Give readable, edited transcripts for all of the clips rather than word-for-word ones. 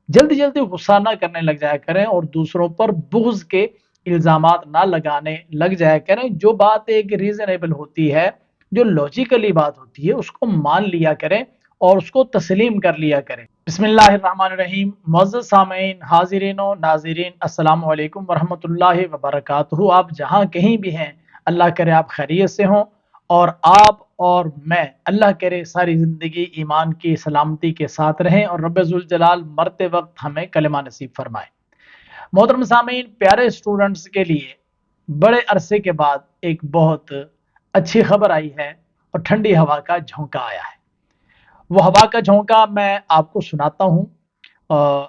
جلدی جلدی غصہ نہ کرنے لگ جایا کریں اور دوسروں پر بغض کے الزامات نہ لگانے لگ جایا کریں۔ جو بات ایک ریزنیبل ہوتی ہے، جو لاجیکلی بات ہوتی ہے، اس کو مان لیا کریں اور اس کو تسلیم کر لیا کریں۔ بسم اللہ الرحمن الرحیم۔ معزز سامعین، حاضرین و ناظرین، السلام علیکم ورحمۃ اللہ وبرکاتہ۔ آپ جہاں کہیں بھی ہیں، اللہ کرے آپ خیریت سے ہوں، اور آپ اور میں اللہ کرے ساری زندگی ایمان کی سلامتی کے ساتھ رہیں، اور رب ذوالجلال مرتے وقت ہمیں کلمہ نصیب فرمائے۔ محترم سامعین، پیارے اسٹوڈنٹس کے لیے بڑے عرصے کے بعد ایک بہت اچھی خبر آئی ہے اور ٹھنڈی ہوا کا جھونکا آیا ہے۔ وہ ہوا کا جھونکا میں آپ کو سناتا ہوں،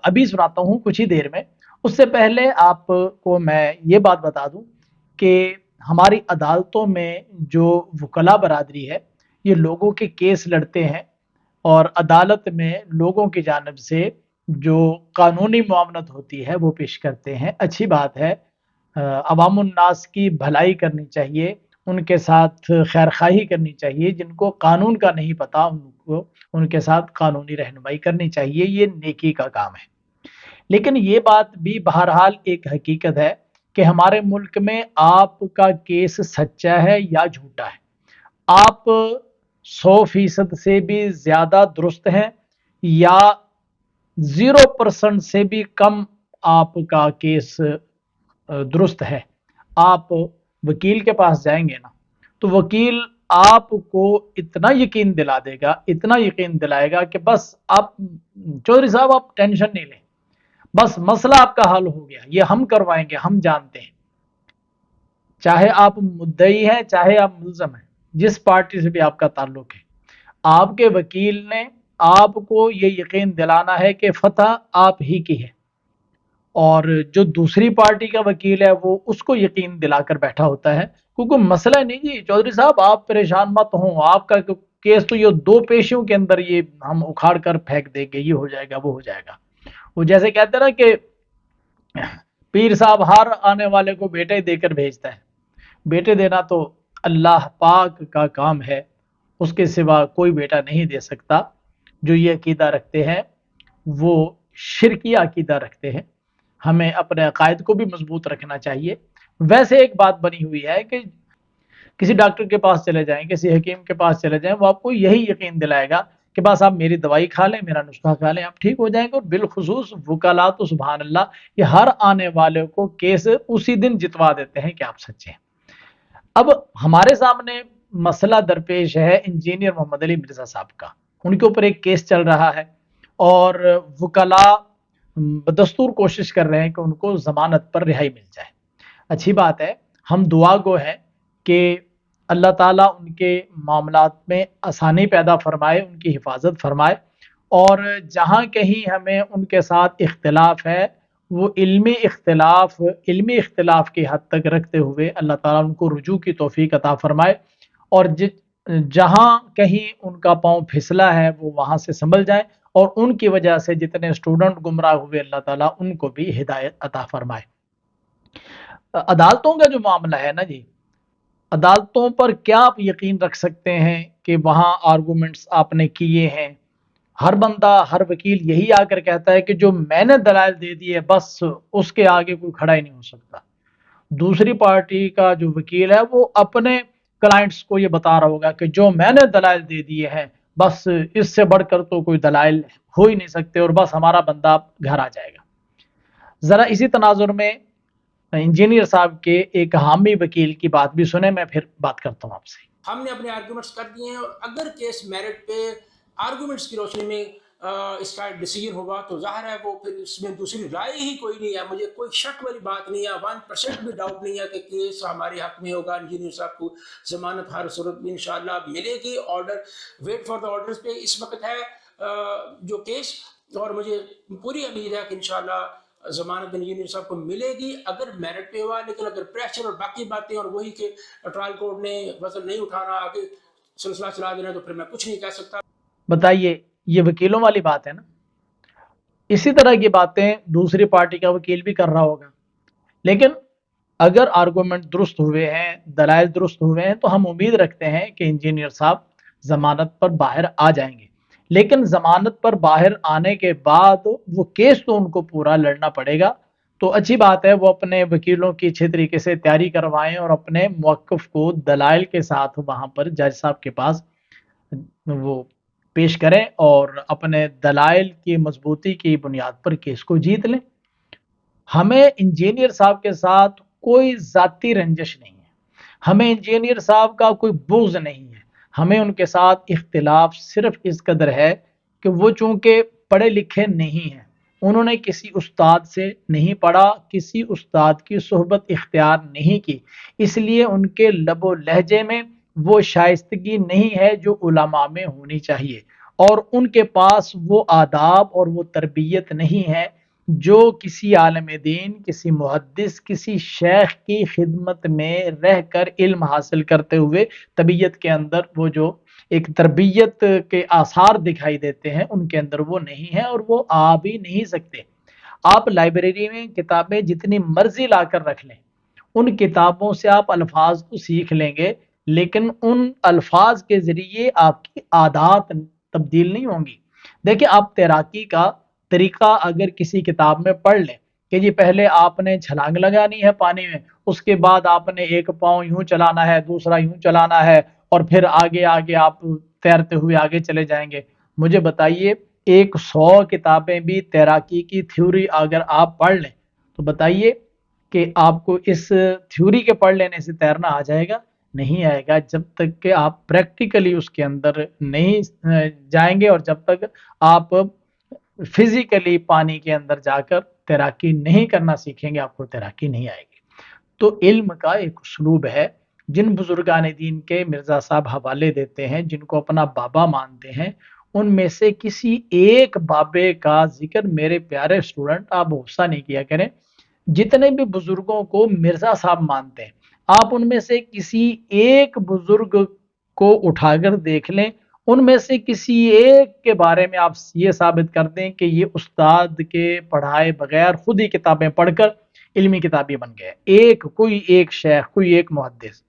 ابھی سناتا ہوں کچھ ہی دیر میں۔ اس سے پہلے آپ کو میں یہ بات بتا دوں کہ ہماری عدالتوں میں جو وکلا برادری ہے، یہ لوگوں کے کیس لڑتے ہیں، اور عدالت میں لوگوں کی جانب سے جو قانونی معاونت ہوتی ہے وہ پیش کرتے ہیں۔ اچھی بات ہے، عوام الناس کی بھلائی کرنی چاہیے، ان کے ساتھ خیر خواہی کرنی چاہیے۔ جن کو قانون کا نہیں پتا ان کے ساتھ قانونی رہنمائی کرنی چاہیے، یہ نیکی کا کام ہے۔ لیکن یہ بات بھی بہرحال ایک حقیقت ہے کہ ہمارے ملک میں آپ کا کیس سچا ہے یا جھوٹا ہے۔ آپ 100% سے بھی زیادہ درست ہیں یا 0% سے بھی کم آپ کا کیس درست ہے۔ آپ وکیل کے پاس جائیں گے نا، تو وکیل آپ کو اتنا یقین دلا دے گا، اتنا یقین دلائے گا کہ بس آپ چودھری صاحب آپ ٹینشن نہیں لیں، بس مسئلہ آپ کا حل ہو گیا، یہ ہم کروائیں گے، ہم جانتے ہیں۔ چاہے آپ مدعی ہیں، چاہے آپ ملزم ہیں، جس پارٹی سے بھی آپ کا تعلق ہے، آپ کے وکیل نے آپ کو یہ یقین دلانا ہے کہ فتح آپ ہی کی ہے، اور جو دوسری پارٹی کا وکیل ہے وہ اس کو یقین دلا کر بیٹھا ہوتا ہے۔ کیونکہ مسئلہ نہیں جی چودھری صاحب آپ پریشان مت ہوں، آپ کا کیس تو یہ 2 پیشیوں کے اندر یہ ہم اکھاڑ کر پھینک دیں گے، یہ ہو جائے گا، وہ ہو جائے گا۔ وہ جیسے کہتے ہیں نا کہ پیر صاحب ہر آنے والے کو بیٹے دے کر بھیجتا ہے۔ بیٹے دینا تو اللہ پاک کا کام ہے، اس کے سوا کوئی بیٹا نہیں دے سکتا۔ جو یہ عقیدہ رکھتے ہیں وہ شرکیہ عقیدہ رکھتے ہیں۔ ہمیں اپنے عقائد کو بھی مضبوط رکھنا چاہیے۔ ویسے ایک بات بنی ہوئی ہے کہ کسی ڈاکٹر کے پاس چلے جائیں، کسی حکیم کے پاس چلے جائیں، وہ آپ کو یہی یقین دلائے گا کہ بس آپ میری دوائی کھا لیں، میرا نسخہ کھا لیں، آپ ٹھیک ہو جائیں گے۔ اور بالخصوص وکلا تو سبحان اللہ، یہ ہر آنے والے کو کیس اسی دن جتوا دیتے ہیں کہ آپ سچے ہیں۔ اب ہمارے سامنے مسئلہ درپیش ہے انجینئر محمد علی مرزا صاحب کا۔ ان کے اوپر ایک کیس چل رہا ہے، اور وکلا بدستور کوشش کر رہے ہیں کہ ان کو ضمانت پر رہائی مل جائے۔ اچھی بات ہے، ہم دعا گو ہیں کہ اللہ تعالیٰ ان کے معاملات میں آسانی پیدا فرمائے، ان کی حفاظت فرمائے، اور جہاں کہیں ہمیں ان کے ساتھ اختلاف ہے وہ علمی اختلاف کی حد تک رکھتے ہوئے اللہ تعالیٰ ان کو رجوع کی توفیق عطا فرمائے، اور جہاں کہیں ان کا پاؤں پھسلا ہے وہ وہاں سے سنبھل جائیں، اور ان کی وجہ سے جتنے اسٹوڈنٹ گمراہ ہوئے اللہ تعالیٰ ان کو بھی ہدایت عطا فرمائے۔ عدالتوں کا جو معاملہ ہے نا جی، عدالتوں پر کیا آپ یقین رکھ سکتے ہیں کہ وہاں آرگومنٹس آپ نے کیے ہیں؟ ہر بندہ، ہر وکیل یہی آ کر کہتا ہے کہ جو میں نے دلائل دے دیے بس اس کے آگے کوئی کھڑا ہی نہیں ہو سکتا۔ دوسری پارٹی کا جو وکیل ہے وہ اپنے کلائنٹس کو یہ بتا رہا ہوگا کہ جو میں نے دلائل دے دیے ہیں بس اس سے بڑھ کر تو کوئی دلائل ہو ہی نہیں سکتے، اور بس ہمارا بندہ گھر آ جائے گا۔ ذرا اسی تناظر میں انجینئر صاحب کے ایک حامی وکیل کی بات بھی سنیں، میں پھر بات کرتا ہوں آپ سے۔ ہم نے اپنے آرگومنٹس کر دیے ہیں، اور اگر کیس میرٹ پہ آرگومنٹس کی روشنی میں اس کا ڈیسیجن ہوگا تو ظاہر ہے وہ پھر اس میں دوسری رائے ہی کوئی نہیں ہے۔ مجھے کوئی شک والی بات نہیں ہے، 1% بھی ڈاؤٹ نہیں ہے کہ کیس ہمارے حق میں ہوگا۔ انجینئر صاحب کو ضمانت ہر صورت میں انشاءاللہ ملے گی۔ Order wait for the orders پہ اس وقت ہے جو کیس، اور مجھے پوری امید ہے کہ انشاءاللہ ضمانت انجینئر صاحب کو ملے گی اگر میرٹ پہ ہوا۔ لیکن اگر پریشر اور باقی باتیں اور وہی کہ ٹرائل کورٹ نے وزن نہیں اٹھانا، آگے سلسلہ چلا دینا، تو پھر میں کچھ نہیں کہہ سکتا۔ بتائیے، یہ وکیلوں والی بات ہے نا؟ اسی طرح کی باتیں دوسری پارٹی کا وکیل بھی کر رہا ہوگا، لیکن اگر آرگومنٹ درست ہوئے ہیں، دلائل درست ہوئے ہیں، تو ہم امید رکھتے ہیں کہ انجینئر صاحب ضمانت پر باہر آ جائیں گے۔ لیکن ضمانت پر باہر آنے کے بعد وہ کیس تو ان کو پورا لڑنا پڑے گا. تو اچھی بات ہے وہ اپنے وکیلوں کی اچھے طریقے سے تیاری کروائیں اور اپنے موقف کو دلائل کے ساتھ وہاں پر جج صاحب کے پاس وہ پیش کریں اور اپنے دلائل کی مضبوطی کی بنیاد پر کیس کو جیت لیں. ہمیں انجینئر صاحب کے ساتھ کوئی ذاتی رنجش نہیں ہے، ہمیں انجینئر صاحب کا کوئی بغض نہیں ہے، ہمیں ان کے ساتھ اختلاف صرف اس قدر ہے کہ وہ چونکہ پڑھے لکھے نہیں ہیں، انہوں نے کسی استاد سے نہیں پڑھا، کسی استاد کی صحبت اختیار نہیں کی، اس لیے ان کے لب و لہجے میں وہ شائستگی نہیں ہے جو علماء میں ہونی چاہیے، اور ان کے پاس وہ آداب اور وہ تربیت نہیں ہے جو کسی عالم دین، کسی محدث، کسی شیخ کی خدمت میں رہ کر علم حاصل کرتے ہوئے طبیعت کے اندر وہ جو ایک تربیت کے آثار دکھائی دیتے ہیں ان کے اندر وہ نہیں ہے، اور وہ آ بھی نہیں سکتے. آپ لائبریری میں کتابیں جتنی مرضی لا کر رکھ لیں، ان کتابوں سے آپ الفاظ کو سیکھ لیں گے، لیکن ان الفاظ کے ذریعے آپ کی عادات تبدیل نہیں ہوں گی. دیکھیں آپ تیراکی کا طریقہ اگر کسی کتاب میں پڑھ لیں کہ جی پہلے آپ نے چھلانگ لگانی ہے پانی میں، اس کے بعد آپ نے ایک پاؤں یوں چلانا ہے، دوسرا یوں چلانا ہے، اور پھر آگے آگے آپ تیرتے ہوئے آگے چلے جائیں گے. مجھے بتائیے 100 کتابیں بھی تیراکی کی تھیوری اگر آپ پڑھ لیں تو بتائیے کہ آپ کو اس تھیوری کے پڑھ لینے سے تیرنا آ جائے گا؟ نہیں آئے گا، جب تک کہ آپ پریکٹیکلی اس کے اندر نہیں جائیں گے، اور جب تک آپ فزیکلی پانی کے اندر جا کر تیراکی نہیں کرنا سیکھیں گے آپ کو تیراکی نہیں آئے گی. تو علم کا ایک اسلوب ہے. جن بزرگان دین کے مرزا صاحب حوالے دیتے ہیں، جن کو اپنا بابا مانتے ہیں، ان میں سے کسی ایک بابے کا ذکر میرے پیارے اسٹوڈنٹ آپ غصہ نہیں کیا کریں، جتنے بھی بزرگوں کو مرزا صاحب مانتے ہیں آپ ان میں سے کسی ایک بزرگ کو اٹھا کر دیکھ لیں، ان میں سے کسی ایک کے بارے میں آپ یہ ثابت کر دیں کہ یہ استاد کے پڑھائے بغیر خود ہی کتابیں پڑھ کر علمی کتابی بن گئے. کوئی ایک شیخ، کوئی ایک محدث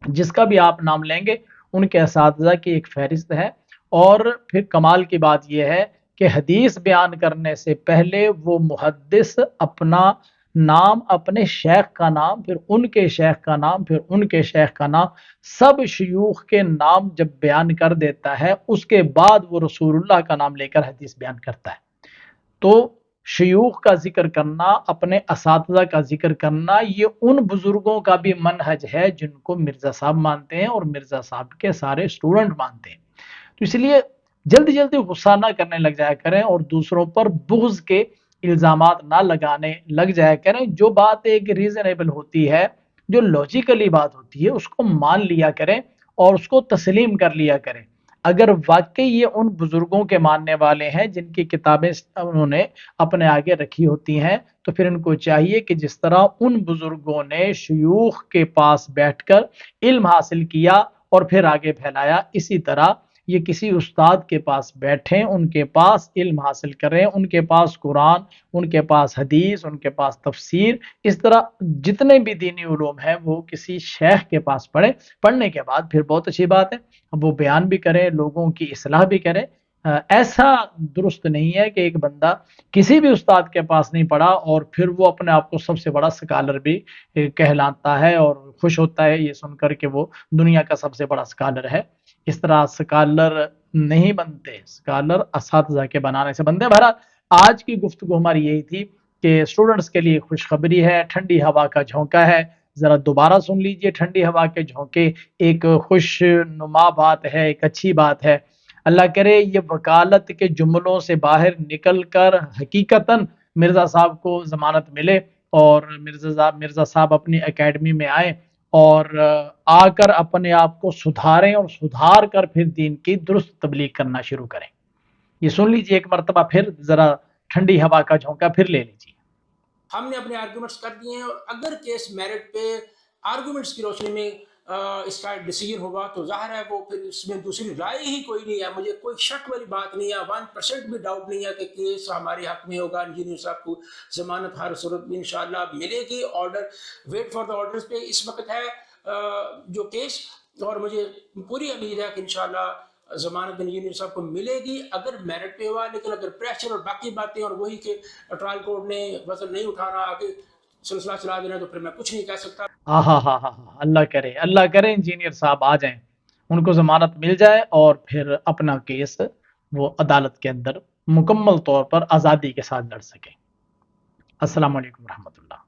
جس کا بھی آپ نام لیں گے ان کے اساتذہ کی ایک فہرست ہے. اور پھر کمال کی بات یہ ہے کہ حدیث بیان کرنے سے پہلے وہ محدث اپنا نام، اپنے شیخ کا نام، پھر ان کے شیخ کا نام، پھر ان کے شیخ کا نام، سب شیوخ کے نام جب بیان کر دیتا ہے اس کے بعد وہ رسول اللہ کا نام لے کر حدیث بیان کرتا ہے. تو شیوخ کا ذکر کرنا، اپنے اساتذہ کا ذکر کرنا، یہ ان بزرگوں کا بھی منہج ہے جن کو مرزا صاحب مانتے ہیں اور مرزا صاحب کے سارے اسٹوڈنٹ مانتے ہیں. تو اس لیے جلدی جلدی غصہ نہ کرنے لگ جایا کریں اور دوسروں پر بغض کے الزامات نہ لگانے لگ جایا کریں. جو بات ایک ریزنیبل ہوتی ہے، جو لاجیکلی بات ہوتی ہے، اس کو مان لیا کریں اور اس کو تسلیم کر لیا کریں. اگر واقعی یہ ان بزرگوں کے ماننے والے ہیں جن کی کتابیں انہوں نے اپنے آگے رکھی ہوتی ہیں، تو پھر ان کو چاہیے کہ جس طرح ان بزرگوں نے شیوخ کے پاس بیٹھ کر علم حاصل کیا اور پھر آگے پھیلایا، اسی طرح یہ کسی استاد کے پاس بیٹھیں، ان کے پاس علم حاصل کریں، ان کے پاس قرآن، ان کے پاس حدیث، ان کے پاس تفسیر، اس طرح جتنے بھی دینی علوم ہیں وہ کسی شیخ کے پاس پڑھیں. پڑھنے کے بعد پھر بہت اچھی بات ہے وہ بیان بھی کریں، لوگوں کی اصلاح بھی کریں. ایسا درست نہیں ہے کہ ایک بندہ کسی بھی استاد کے پاس نہیں پڑھا اور پھر وہ اپنے آپ کو سب سے بڑا سکالر بھی کہلاتا ہے اور خوش ہوتا ہے یہ سن کر کہ وہ دنیا کا سب سے بڑا سکالر ہے. اس طرح سکالر نہیں بنتے، سکالر اساتذہ کے بنانے سے بنتے ہیں. بہرحال آج کی گفتگو ہماری یہی تھی کہ اسٹوڈنٹس کے لیے خوشخبری ہے، ٹھنڈی ہوا کا جھونکا ہے. ذرا دوبارہ سن لیجئے ٹھنڈی ہوا کے جھونکے، ایک خوش نما بات ہے، ایک اچھی بات ہے. اللہ کرے یہ وکالت کے جملوں سے باہر نکل کر حقیقتاً مرزا صاحب کو ضمانت ملے اور مرزا صاحب اپنی اکیڈمی میں آئیں اور آ کر اپنے آپ کو سدھاریں اور سدھار کر پھر دین کی درست تبلیغ کرنا شروع کریں. یہ سن لیجئے ایک مرتبہ پھر ذرا ٹھنڈی ہوا کا جھونکا پھر لے لیجئے. ہم نے اپنے آرگومنٹس کر دیے ہیں، اور اگر کیس میرٹ پہ آرگومنٹس کی روشنی میں اس کا ڈیسیجن ہوگا تو ظاہر ہے وہ پھر اس میں دوسری رائے ہی کوئی نہیں ہے. مجھے کوئی شک والی بات نہیں ہے، 1% بھی ڈاؤٹ نہیں ہے کہ کیس ہمارے حق میں ہوگا. انجینئر صاحب کو ضمانت ہر صورت میں انشاءاللہ ملے گی. Order wait for the orders پہ اس وقت ہے جو کیس، اور مجھے پوری امید ہے کہ انشاءاللہ ضمانت انجینئر صاحب کو ملے گی اگر میرٹ پہ ہوا. لیکن اگر پریشر اور باقی باتیں اور وہی کہ ٹرائل کورٹ نے وزن نہیں اٹھانا آگے سلسلہ چلا دینا تو پھر میں کچھ نہیں کہہ سکتا. اللہ کرے انجینئر صاحب آ جائیں, ان کو ضمانت مل جائے اور پھر اپنا کیس وہ عدالت کے اندر مکمل طور پر آزادی کے ساتھ لڑ سکیں. السلام علیکم ورحمۃ اللہ.